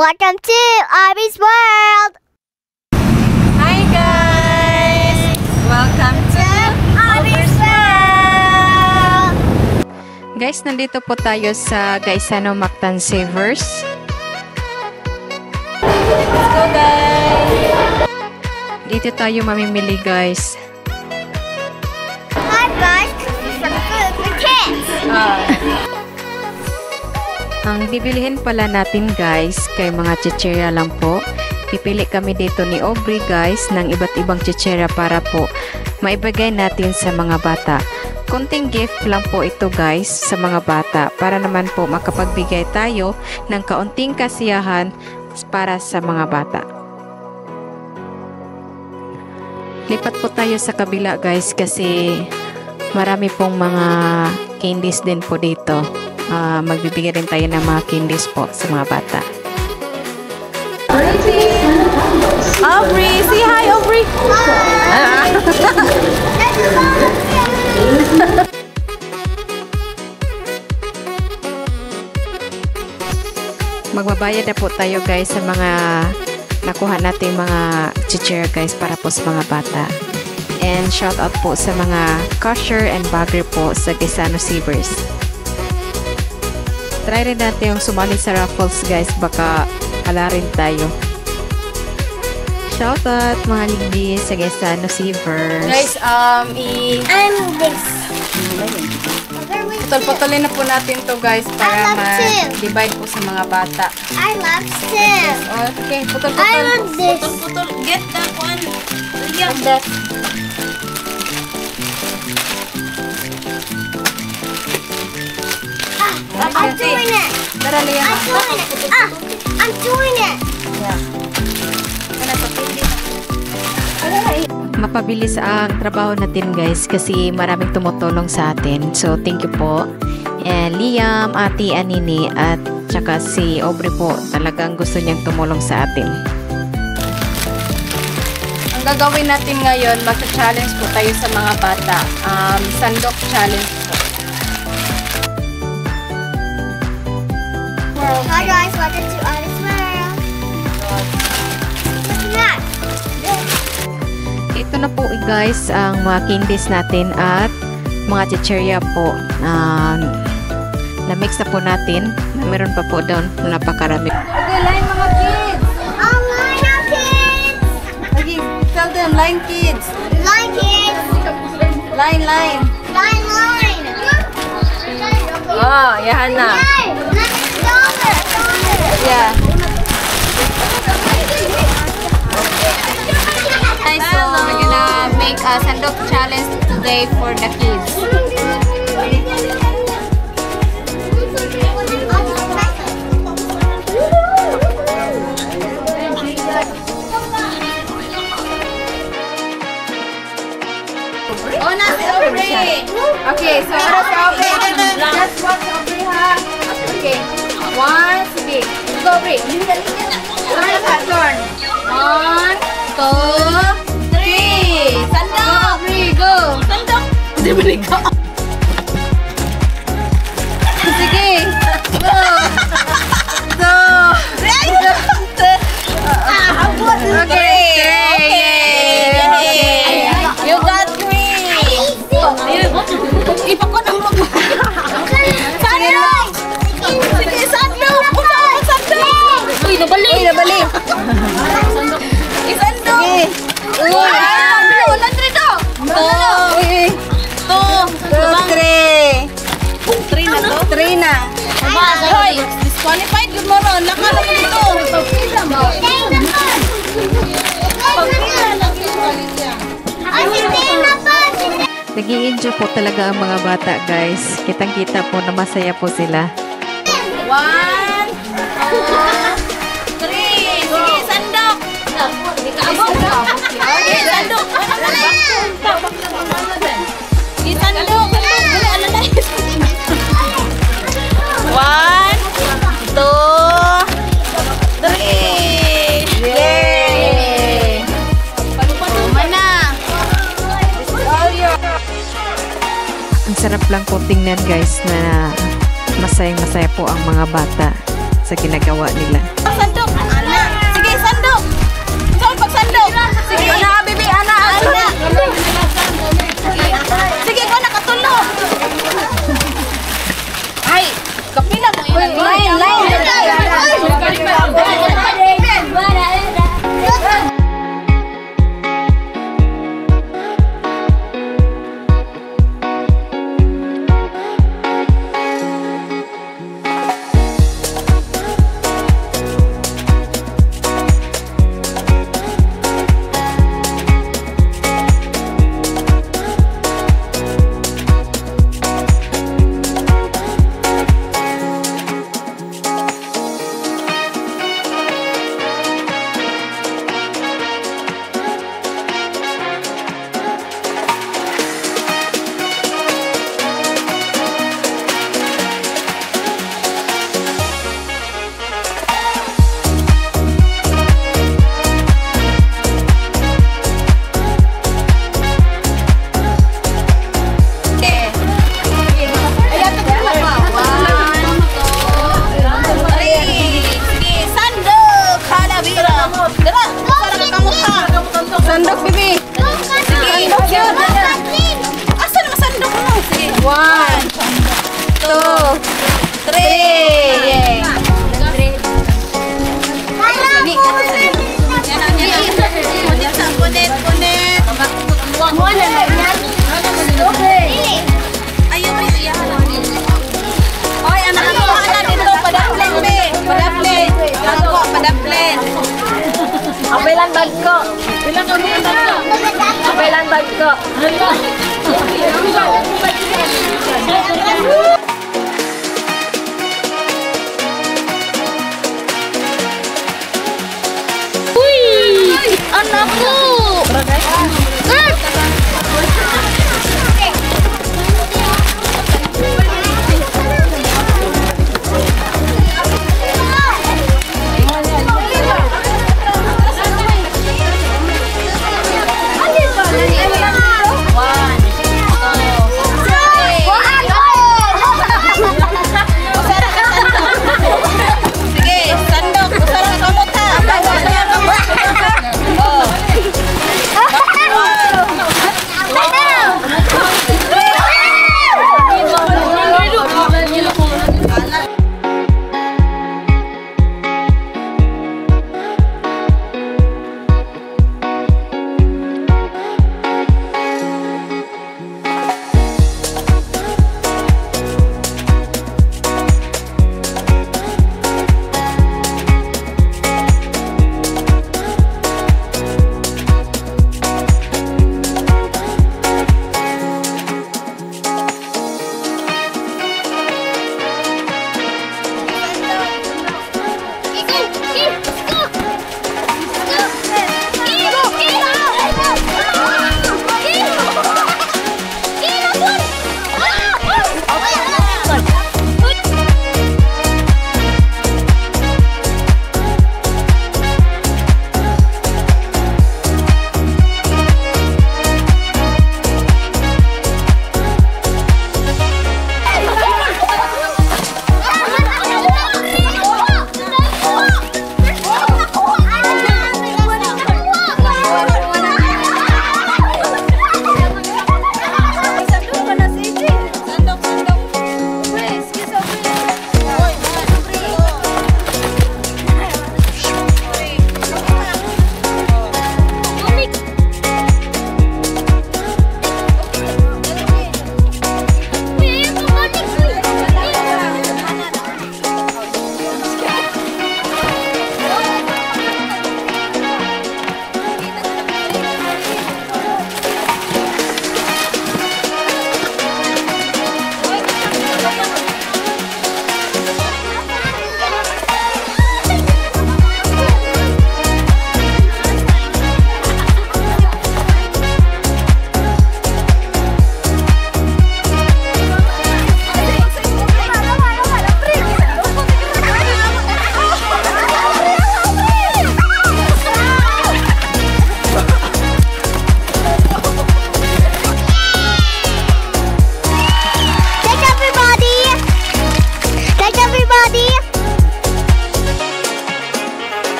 Welcome to Abby's World! Hi guys! Welcome to Abby's World! Guys, nandito po tayo sa Gaisano Mactan Savers. Let's go guys! Dito tayo mamimili guys. Hi guys! Some food for kids! Ang bibilihin pala natin guys, kay mga chichirya lang po. Pipili kami dito ni Aubrey guys ng iba't ibang chichirya para po maibigay natin sa mga bata. Konting gift lang po ito guys sa mga bata para naman po makapagbigay tayo ng kaunting kasiyahan para sa mga bata. Lipat po tayo sa kabila guys kasi marami pong mga candies din po dito. Magbibigay rin tayo ng mga candies po sa mga bata. Aubrey! Say hi, Aubrey! Magbabayad na po tayo guys sa mga nakuha natin mga chichirya guys para po sa mga bata. And shout out po sa mga cashier and bagger po sa Gaisano Savers. Try rin natin yung sumali sa raffles guys, baka ala rin tayo. Shout out mga lingdi sa Gaisano Savers. Guys, I'm this. putol-putulin na po natin to guys para ma-divide po sa mga bata. I love Tim. Okay, putol-putol. I love this. Putol-putol. Get that one. Yeah. This. I'm doing it. Tara, Liam. I'm doing it. I'm doing it. Mapabilis ang trabaho natin guys kasi maraming tumutulong sa atin. So thank you po. And Liam, Ate Anini at saka si Aubrey po, talagang gusto niyang tumulong sa atin. Ang gagawin natin ngayon, magsa-challenge po tayo sa mga bata. Sandok challenge po. Hi guys, welcome to Abby's World. What's next? Ito na po guys ang mga candies natin at mga chichirya po. Na-mix na po natin. Meron pa po doon napakarami. Okay, line mga kids! Line up kids! Okay, tell them, line kids! Line kids! Line, line! Line, line! Oh, yahan na. Hey, let's go there! Yeah. Guys, so we're gonna make a sandok challenge today for the kids. Oh, nasi Aubrey! Okay, so what is Aubrey? Just watch Aubrey ha. Okay, one, sige. Go Aubrey. Turn ka, turn. 1, 2, 3. Sandok! Go Aubrey, go! Sandok! Hindi ba rin ka? Sige! Go! Go! Okay! You got 3! Ipakot ang mga! Sandok! Sige, sandok! Sandok! Uy, nabali! Uy, nabali! Isandok! Uy! Wala rin daw! 2! 3 na to? 3 na! Hoy! Disqualified! Good morning! Laka lang dito! Nag-i-enjoy po talaga ang mga bata guys. Kitang-kita po na masaya po sila. 1, 2, 3! Sige, sandok! Okay, sandok! Sige, sandok! 1, 2, 3! Yay! Mana? Ang sarap lang po tingnan guys na masayang-masaya po ang mga bata sa ginagawa nila. Sandok! na yan. Ayaw mo iya. Oy, anak ko, ana dito padaplen be. Padaplen. Ako, padaplen. Apelan bag ko. Apelan bag ko.